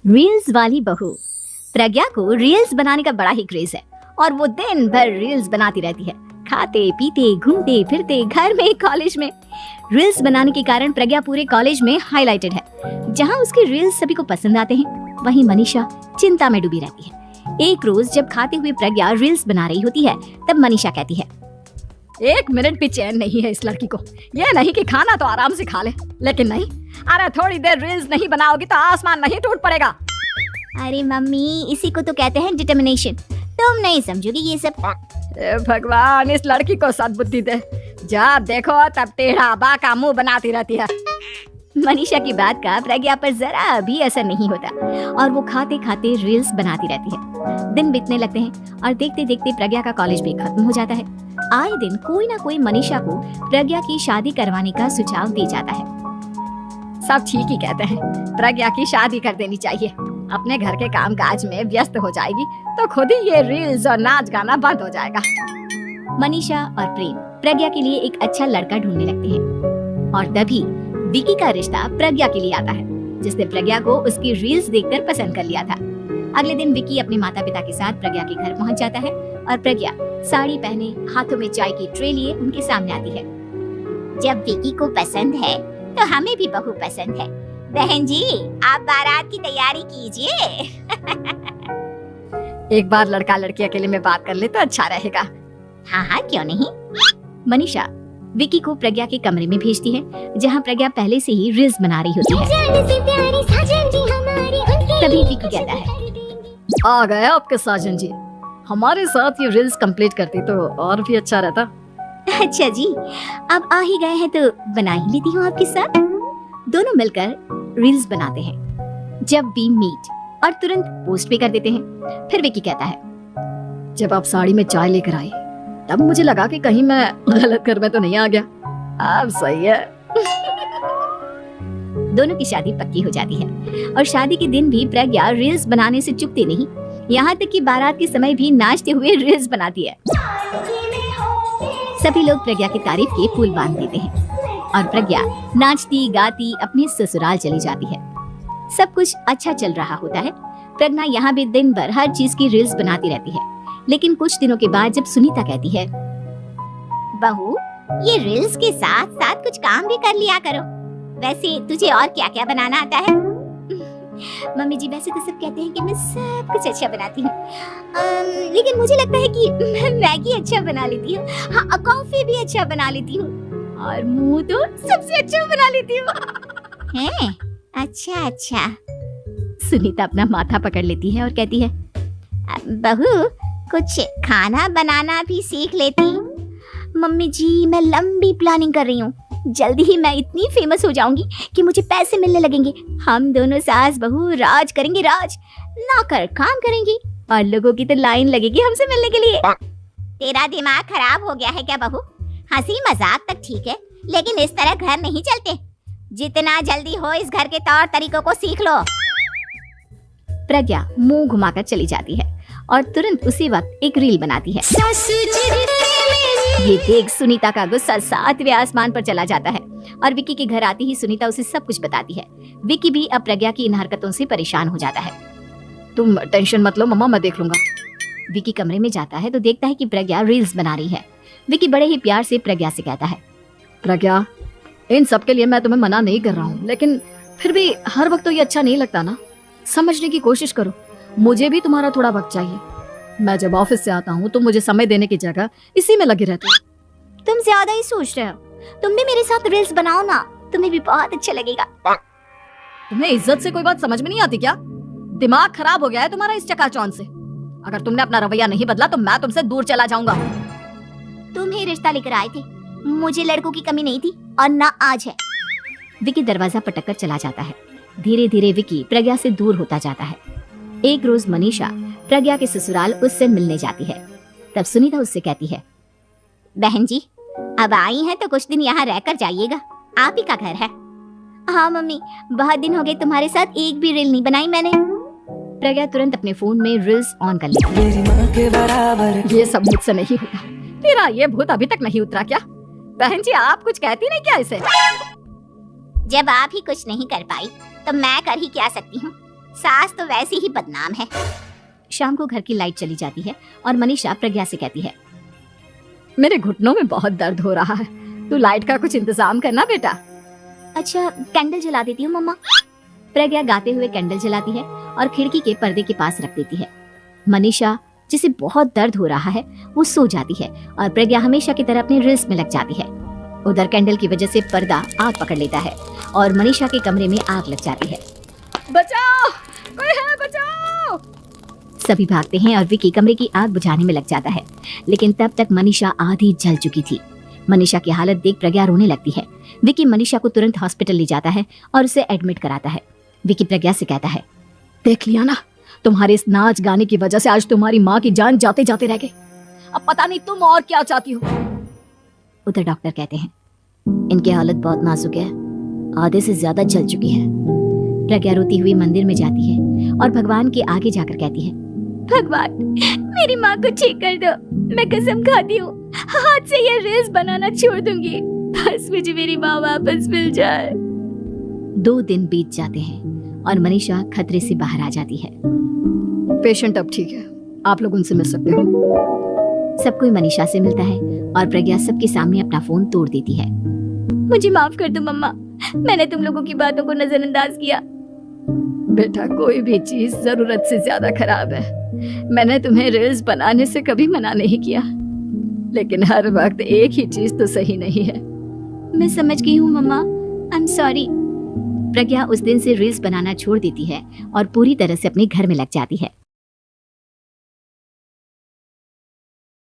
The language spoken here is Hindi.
रील्स वाली बहू। प्रज्ञा को रील्स बनाने का बड़ा ही क्रेज है और वो दिन भर रील्स बनाती रहती है, खाते पीते घूमते फिरते घर में कॉलेज में। रील्स बनाने के कारण प्रज्ञा पूरे कॉलेज में हाईलाइटेड है। जहाँ उसके रील्स सभी को पसंद आते हैं, वहीं मनीषा चिंता में डूबी रहती है। एक रोज जब खाते हुए प्रज्ञा रील्स बना रही होती है, तब मनीषा कहती है, 1 मिनट भी चैन नहीं है इस लड़की को। ये नहीं कि खाना तो आराम से खा ले, लेकिन नहीं, अरे थोड़ी देर रील्स नहीं बनाओगी तो आसमान नहीं टूट पड़ेगा। अरे मम्मी, इसी को तो कहते हैं डिटर्मिनेशन। तुम नहीं समझोगी ये सब। भगवान, इस लड़की को सद्बुद्धि दे। जब देखो तब टेढ़ा बाका मुंह बनाती रहती है। मनीषा की बात का प्रज्ञा पर जरा भी असर नहीं होता और वो खाते खाते रील्स बनाती रहती है। दिन बीतने लगते हैं और देखते देखते प्रज्ञा का कॉलेज भी खत्म हो जाता है। आए दिन कोई ना कोई मनीषा को प्रज्ञा की शादी करवाने का सुझाव दे जाता है। सब ठीक ही कहते हैं, प्रज्ञा की शादी कर देनी चाहिए। अपने घर के कामकाज में व्यस्त हो जाएगी तो खुद ही ये रील्स और नाच गाना बंद हो जाएगा। मनीषा और प्रेम प्रज्ञा के लिए एक अच्छा लड़का ढूंढने लगते हैं और तभी विकी का रिश्ता प्रज्ञा के लिए आता है, जिसने प्रज्ञा को उसकी रील्स देखकर पसंद कर लिया था। अगले दिन विकी अपने माता पिता के साथ प्रज्ञा के घर पहुंच जाता है और प्रज्ञा साड़ी पहने हाथों में चाय की ट्रे लिए उनके सामने आती है। जब विकी को पसंद है तो हमें भी बहू पसंद है। बहन जी, आप बारात की तैयारी कीजिए। एक बार लड़का लड़की अकेले में बात कर ले तो अच्छा रहेगा। हाँ हाँ, क्यों नहीं। मनीषा विकी को प्रज्ञा के कमरे में भेजती है, जहाँ प्रज्ञा पहले से ही रील्स बना रही होती है। तभी विकी कहता है, आ गए आपके साजन जी। हमारे साथ ये रील्स कंप्लीट करती तो और भी अच्छा रहता। अच्छा जी, अब आ ही गए हैं तो बना ही लेती हूँ आपके साथ। दोनों मिलकर रील्स बनाते हैं। जब वी मीट और तुरंत पोस्ट भी कर देते हैं। फिर विकी कहता है, जब आप साड़ी में चाय लेकर आई तब मुझे लगा कि कहीं मैं गलत घर में तो नहीं आ गया। अब सही है। दोनों की शादी पक्की हो जाती है और शादी के दिन भी प्रज्ञा रील्स बनाने से चूकती नहीं। यहाँ तक कि बारात के समय भी नाचते हुए रील्स बनाती है। सभी लोग प्रज्ञा की तारीफ के फूल बांध देते हैं और प्रज्ञा नाचती गाती अपने ससुराल चली जाती है। सब कुछ अच्छा चल रहा होता है। प्रज्ञा यहाँ भी दिन भर हर चीज की रील्स बनाती रहती है। लेकिन कुछ दिनों के बाद जब सुनीता कहती है, बहू, ये रील्स के साथ साथ कुछ काम भी कर लिया करो। वैसे तुझे और क्या क्या बनाना आता है? मम्मी जी, वैसे तो सब कहते हैं कि मैं सब कुछ अच्छा बनाती हूँ, लेकिन मुझे लगता है कि मैं मैगी अच्छा बना लेती हूँ। हाँ, कॉफी भी अच्छा बना लेती हूँ और मुंह तो सबसे अच्छा बना लेती हूँ। हैं? अच्छा अच्छा। सुनीता अपना माथा पकड़ लेती है और कहती है, बहू, कुछ खाना बनाना भी सीख लेती। मम्मी जी, मैं लंबी प्लानिंग कर रही हूँ। जल्दी ही मैं इतनी फेमस हो जाऊंगी कि मुझे पैसे मिलने लगेंगे। हम दोनों सास बहू राज करेंगे, राज नौकर काम करेंगे और लोगों की तो लाइन लगेगी हमसे मिलने के लिए। तेरा दिमाग खराब हो गया है क्या बहू? हंसी मजाक तक ठीक है, लेकिन इस तरह घर नहीं चलते। जितना जल्दी हो इस घर के तौर तरीकों को सीख लो। प्रज्ञा मुंह घुमाकर चली जाती है और तुरंत उसी वक्त एक रील बनाती है। ये देख सुनीता का गुस्सा 7वें आसमान पर चला जाता है और विकी के घर आती ही सुनीता उसे सब कुछ बताती है। विकी भी अब प्रज्ञा की इन हरकतों से परेशान हो जाता है। तुम टेंशन मत लो मम्मा, मैं देख लूंगा। विकी कमरे में जाता है तो देखता है कि प्रज्ञा रील्स बना रही है। विकी बड़े ही प्यार से प्रज्ञा से कहता है, प्रज्ञा, इन सब के लिए मैं तुम्हें मना नहीं कर रहा हूँ, लेकिन फिर भी हर वक्त तो ये अच्छा नहीं लगता ना। समझने की कोशिश करो। मुझे भी तुम्हारा थोड़ा वक्त चाहिए। मैं जब ऑफिस से आता हूँ तो मुझे समय देने की जगह इसी में लगे रहते हो। तुम ज्यादा ही सोच रहे हो। तुम भी मेरे साथ रील्स बनाओ ना, तुम्हें भी बहुत अच्छा लगेगा। तुम्हें इज्जत से कोई बात समझ में नहीं आती क्या? दिमाग खराब हो गया है तुम्हारा इस चकाचौंध से। अगर तुमने अपना रवैया नहीं बदला तो मैं तुमसे दूर चला जाऊंगा। तुम ही रिश्ता लेकर आए थे, मुझे लड़कों की कमी नहीं थी और ना आज है। विकी दरवाजा पटककर चला जाता है। धीरे धीरे विकी प्रज्ञा से दूर होता जाता है। एक रोज मनीषा प्रज्ञा के ससुराल उससे मिलने जाती है। तब सुनीता उससे कहती है, बहन जी, अब आई हैं तो कुछ दिन यहाँ रहकर जाइएगा। आप ही का घर है। हाँ मम्मी, बहुत दिन हो गए तुम्हारे साथ एक भी रील नहीं बनाई मैंने। प्रज्ञा तुरंत अपने फोन में रील्स ऑन कर लेती है। ये सब मुझसे नहीं होगा। तेरा ये भूत अभी तक नहीं उतरा क्या? बहन जी, आप कुछ कहती नहीं क्या इसे? जब आप ही कुछ नहीं कर पाई तो मैं कर ही क्या सकती हूँ। सास तो वैसी ही बदनाम है। शाम को घर की लाइट चली जाती है और मनीषा प्रज्ञा से कहती है, मेरे घुटनों में बहुत दर्द हो रहा है, तू लाइट का कुछ इंतजाम करना बेटा। अच्छा कैंडल जला देती हूँ मम्मा। प्रज्ञा गाते हुए कैंडल जलाती है और खिड़की के पर्दे के पास रख देती है। मनीषा जिसे बहुत दर्द हो रहा है वो सो जाती है और प्रज्ञा हमेशा की तरह अपने रील्स में लग जाती है। उधर कैंडल की वजह से पर्दा आग पकड़ लेता है और मनीषा के कमरे में आग लग जाती है। बचाओ, कोई है, बचाओ। सभी भागते हैं और विकी कमरे की आग बुझाने में लग जाता है, लेकिन तब तक मनीषा आधी जल चुकी थी। मनीषा की हालत देख प्रज्ञा रोने लगती है। विकी मनीषा को तुरंत हॉस्पिटल ले जाता है और उसे एडमिट कराता है। विकी प्रज्ञा से कहता है, देख लिया ना, तुम्हारे इस नाच गाने की वजह से आज तुम्हारी माँ की जान जाते जाते रह गई। अब पता नहीं तुम और क्या चाहती हो। उधर डॉक्टर कहते हैं, इनकी हालत बहुत नाजुक है, आधे से ज्यादा जल चुकी है। प्रज्ञा रोती हुई मंदिर में जाती है और भगवान के आगे जाकर कहती है, भगवान मेरी माँ को ठीक कर दो, मैं कसम खाती हूँ हाथ से ये रील्स बनाना छोड़ दूंगी, बस मुझे मेरी माँ वापस मिल जाए। 2 दिन बीत जाते हैं और मनीषा खतरे से बाहर आ जाती है। पेशेंट अब ठीक है, आप लोग उनसे मिल सकते हो। सब कोई मनीषा से मिलता है और प्रज्ञा सबके सामने अपना फोन तोड़ देती है। मुझे माफ कर दो मम्मा, मैंने तुम लोगों की बातों को नजरअंदाज किया। बेटा कोई भी चीज जरूरत से ज्यादा खराब है। मैंने तुम्हें रील्स बनाने से कभी मना नहीं किया, लेकिन हर वक्त एक ही चीज तो सही नहीं है। मैं समझ गई हूँ मम्मा, आई एम सॉरी। प्रज्ञा उस दिन से रील्स बनाना छोड़ देती है और पूरी तरह से अपने घर में लग जाती है।